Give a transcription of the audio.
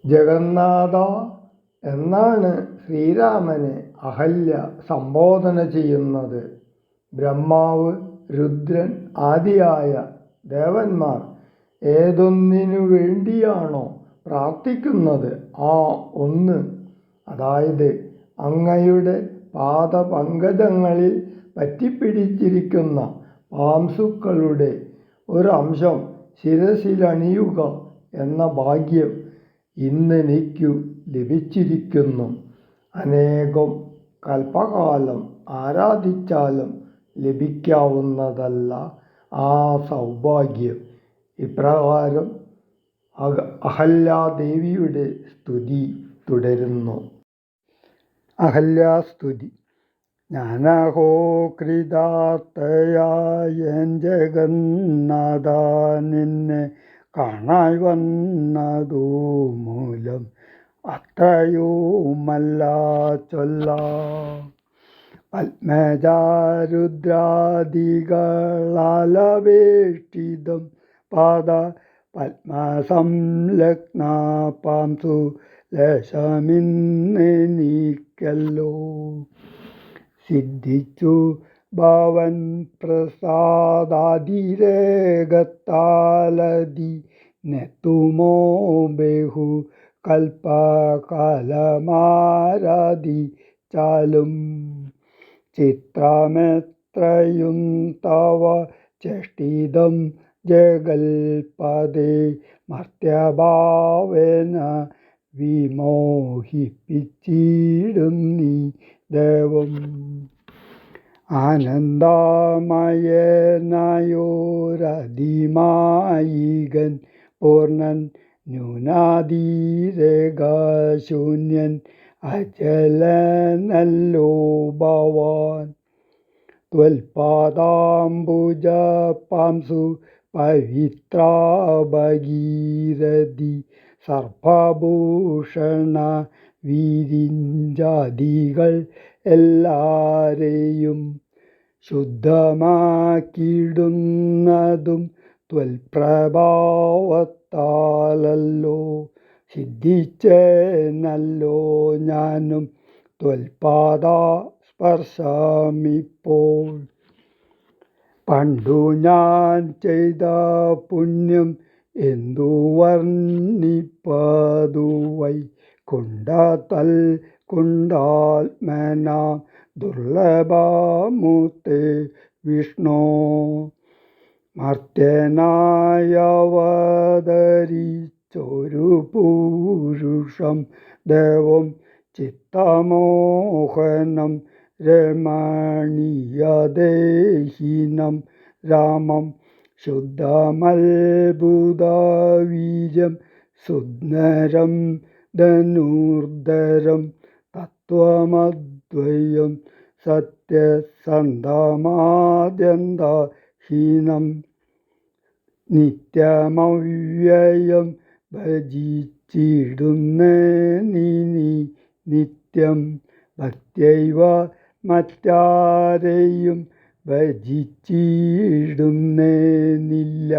ജഗന്നാഥ എന്നാണ് ശ്രീരാമനെ അഹല്യ സംബോധന ചെയ്യുന്നത്. ബ്രഹ്മാവ്, രുദ്രൻ ആദിയായ ദേവന്മാർ ഏതൊന്നിനു വേണ്ടിയാണോ പ്രാർത്ഥിക്കുന്നത് ആ ഒന്ന്, അതായത് അങ്ങയുടെ പാദപങ്കജങ്ങളിൽ പറ്റിപ്പിടിച്ചിരിക്കുന്ന പാംസുക്കളുടെ ഒരംശം ശിരസിലണിയുക എന്ന ഭാഗ്യം ഇന്നെനിക്കു ലഭിച്ചിരിക്കുന്നു. അനേകം കൽപ്പകാലം ആരാധിച്ചാലും ലഭിക്കാവുന്നതല്ല ആ സൗഭാഗ്യം. ഇപ്രകാരം അഹല്യാദേവിയുടെ സ്തുതി തുടരുന്നു. അഹല്യാസ്തുതി. ഞാനഹോ കൃതാർത്ഥയായ ജഗന്നാഥ, നിന്നെ കാണാൻ വന്നതു മൂലം അത്രയുമല്ല ചൊല്ലാം. പത്മജാരുദ്രാദികളാലവേഷ്ടിതം പാദ പത്മസംലഗ്ന പാംസു ലേശമിന്നെനിക്കല്ലോ. സിദ്ധിച്ചു ഭവൻ പ്രസാദാതിരേകത്താലതി നെത്തുമോ ബഹു കൽപ്പകാലമാരാധിച്ചാലും. ചിത്രമെത്രയും തവ ചേഷ്ടിതം ജഗൽപദേ, മർത്യഭാവേന വിമോഹിപ്പിച്ചിടും നീ ദേവം. ആനന്ദമയനായോരതിമായികൻ പൂർണ്ണൻ ന്യൂനാതിരേകശൂന്യൻ അചലനല്ലോ ഭവാൻ. ത്വൽപാദാംബുജ പാംസു പവിത്ര ഭഗീരഥി സർപ്പഭൂഷണ വിരിഞ്ചാദികൾ എല്ലാരെയും ശുദ്ധമാക്കിയിടുന്നതും ത്വൽപ്രഭാവത്താലല്ലോ. സിദ്ധിച്ചേനല്ലോ ഞാനും ത്വൽപാദസ്പർശമിപ്പോൾ. പണ്ടു ഞാൻ ചെയ്ത പുണ്യം എന്തു വർണ്ണിപ്പതു വൈകുണ്ഠതൽ കുണ്ടാത്മനാം ദുർലഭമൂർത്തേ വിഷ്ണോ. മർത്യനായവതരിച്ചൊരു പുരുഷം ദേവം ചിത്തമോഹനം രമണീയദേഹിനം രാമം. ശുദ്ധമത്ഭുതവീര്യം സുന്ദരം ധനുർധരം തത്വമദ്വയം സത്യസന്ധമാദ്യന്തഹീനം. നിത്യമവ്യയം ഭജിച്ചിടുന്നേനി നിത്യം. ഭക്ത്യൈവ മറ്റാരെയും ഭജിച്ചിടുന്നേനില്ല.